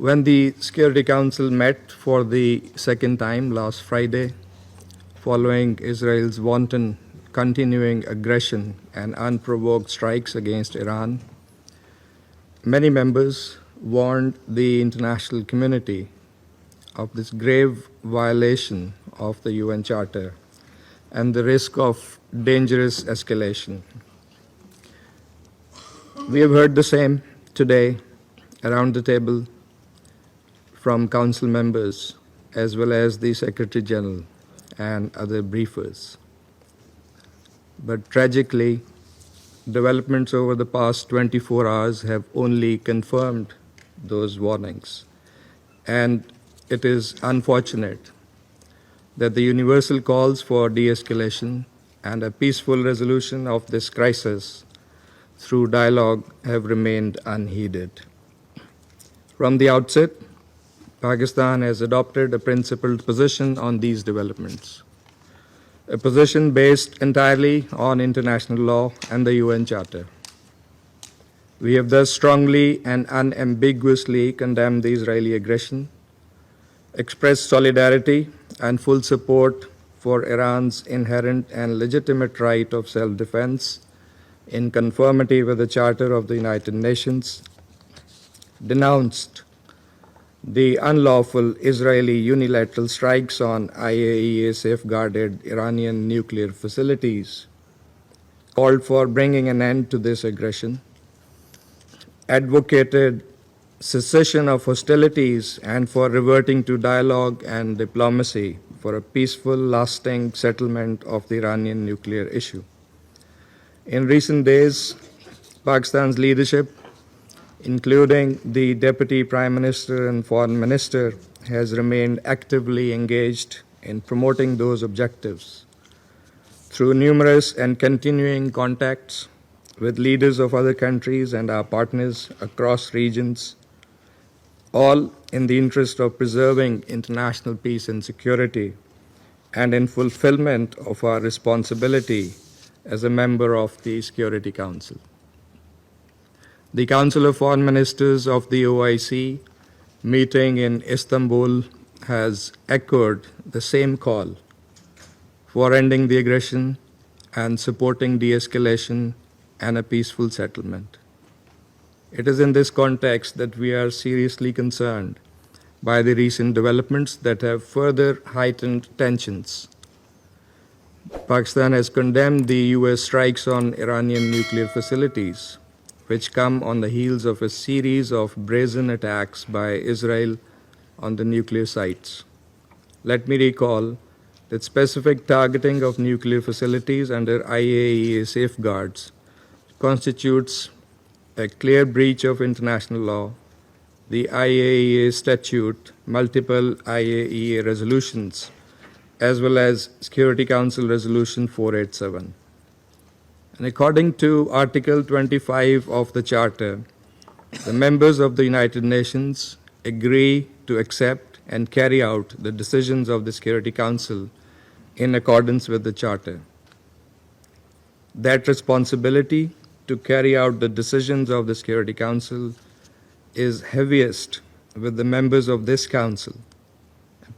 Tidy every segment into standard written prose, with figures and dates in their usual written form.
When the Security Council met for the second time last Friday, following Israel's wanton continuing aggression and unprovoked strikes against Iran, many members warned the international community of this grave violation of the UN Charter and the risk of dangerous escalation. We have heard the same today around the table from Council members as well as the Secretary General and other briefers. But tragically, developments over the past 24 hours have only confirmed those warnings. And it is unfortunate that the universal calls for de-escalation and a peaceful resolution of this crisis through dialogue have remained unheeded. From the outset, Pakistan has adopted a principled position on these developments, a position based entirely on international law and the UN Charter. We have thus strongly and unambiguously condemned the Israeli aggression, expressed solidarity and full support for Iran's inherent and legitimate right of self-defense in conformity with the Charter of the United Nations, denounced the unlawful Israeli unilateral strikes on IAEA-safeguarded Iranian nuclear facilities, called for bringing an end to this aggression, advocated cessation of hostilities and for reverting to dialogue and diplomacy for a peaceful, lasting settlement of the Iranian nuclear issue. In recent days, Pakistan's leadership, including the Deputy Prime Minister and Foreign Minister, has remained actively engaged in promoting those objectives through numerous and continuing contacts with leaders of other countries and our partners across regions, all in the interest of preserving international peace and security and in fulfillment of our responsibility as a member of the Security Council. The Council of Foreign Ministers of the OIC meeting in Istanbul has echoed the same call for ending the aggression and supporting de-escalation and a peaceful settlement. It is in this context that we are seriously concerned by the recent developments that have further heightened tensions. Pakistan has condemned the US strikes on Iranian nuclear facilities, which come on the heels of a series of brazen attacks by Israel on the nuclear sites. Let me recall that specific targeting of nuclear facilities under IAEA safeguards constitutes a clear breach of international law, the IAEA statute, multiple IAEA resolutions, as well as Security Council Resolution 487. And according to Article 25 of the Charter, the members of the United Nations agree to accept and carry out the decisions of the Security Council in accordance with the Charter. That responsibility to carry out the decisions of the Security Council is heaviest with the members of this Council,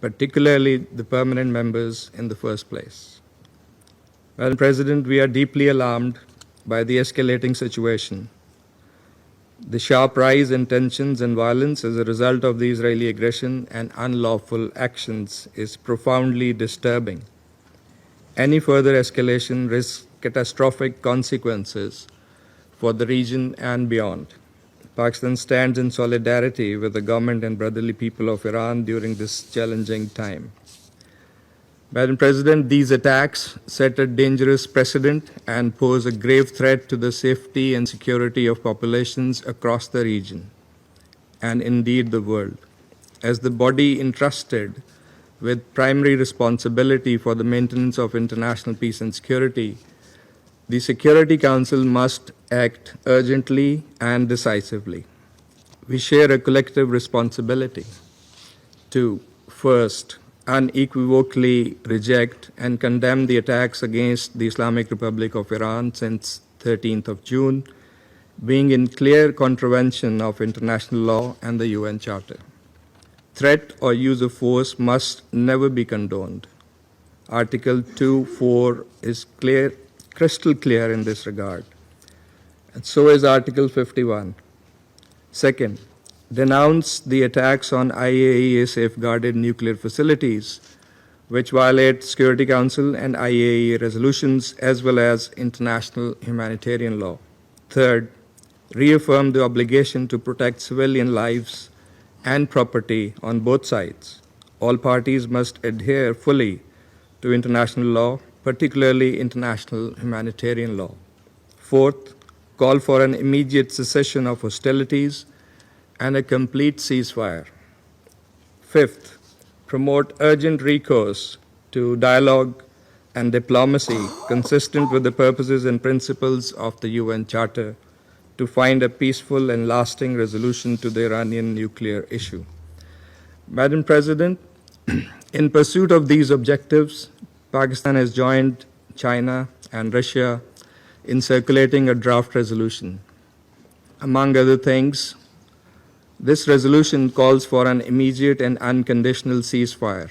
particularly the permanent members in the first place. Madam President, we are deeply alarmed by the escalating situation. The sharp rise in tensions and violence as a result of the Israeli aggression and unlawful actions is profoundly disturbing. Any further escalation risks catastrophic consequences for the region and beyond. Pakistan stands in solidarity with the government and brotherly people of Iran during this challenging time. Madam President, these attacks set a dangerous precedent and pose a grave threat to the safety and security of populations across the region, and indeed the world. As the body entrusted with primary responsibility for the maintenance of international peace and security, the Security Council must act urgently and decisively. We share a collective responsibility to, first, unequivocally reject and condemn the attacks against the Islamic Republic of Iran since 13th of June, being in clear contravention of international law and the UN Charter. Threat or use of force must never be condoned. Article 2.4 is clear, crystal clear in this regard, and so is Article 51. Second, denounce the attacks on IAEA safeguarded nuclear facilities, which violate Security Council and IAEA resolutions as well as international humanitarian law. Third, reaffirm the obligation to protect civilian lives and property on both sides. All parties must adhere fully to international law, particularly international humanitarian law. Fourth, call for an immediate cessation of hostilities and a complete ceasefire. Fifth, promote urgent recourse to dialogue and diplomacy consistent with the purposes and principles of the UN Charter to find a peaceful and lasting resolution to the Iranian nuclear issue. Madam President, in pursuit of these objectives, Pakistan has joined China and Russia in circulating a draft resolution. Among other things, this resolution calls for an immediate and unconditional ceasefire,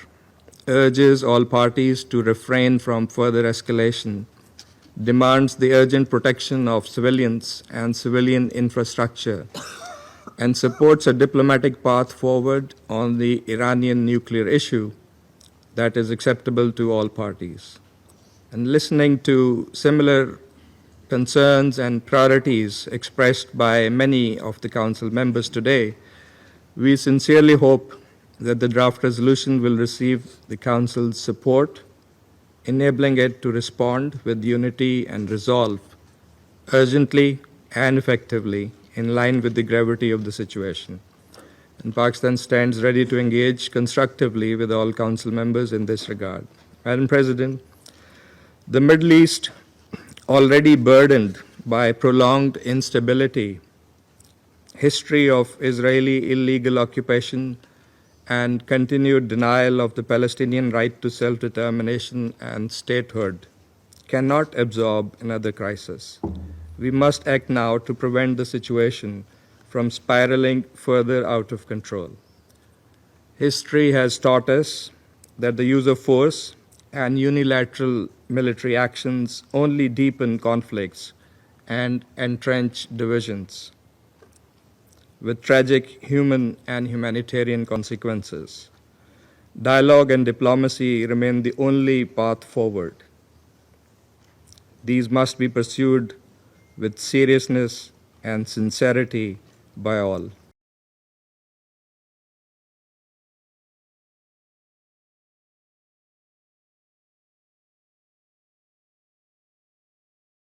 urges all parties to refrain from further escalation, demands the urgent protection of civilians and civilian infrastructure, and supports a diplomatic path forward on the Iranian nuclear issue that is acceptable to all parties. And listening to similar concerns and priorities expressed by many of the Council members today, we sincerely hope that the draft resolution will receive the Council's support, enabling it to respond with unity and resolve urgently and effectively in line with the gravity of the situation. And Pakistan stands ready to engage constructively with all Council members in this regard. Madam President, the Middle East, already burdened by prolonged instability, history of Israeli illegal occupation, and continued denial of the Palestinian right to self-determination and statehood, cannot absorb another crisis. We must act now to prevent the situation from spiraling further out of control. History has taught us that the use of force and unilateral military actions only deepen conflicts and entrench divisions, with tragic human and humanitarian consequences. Dialogue and diplomacy remain the only path forward. These must be pursued with seriousness and sincerity by all.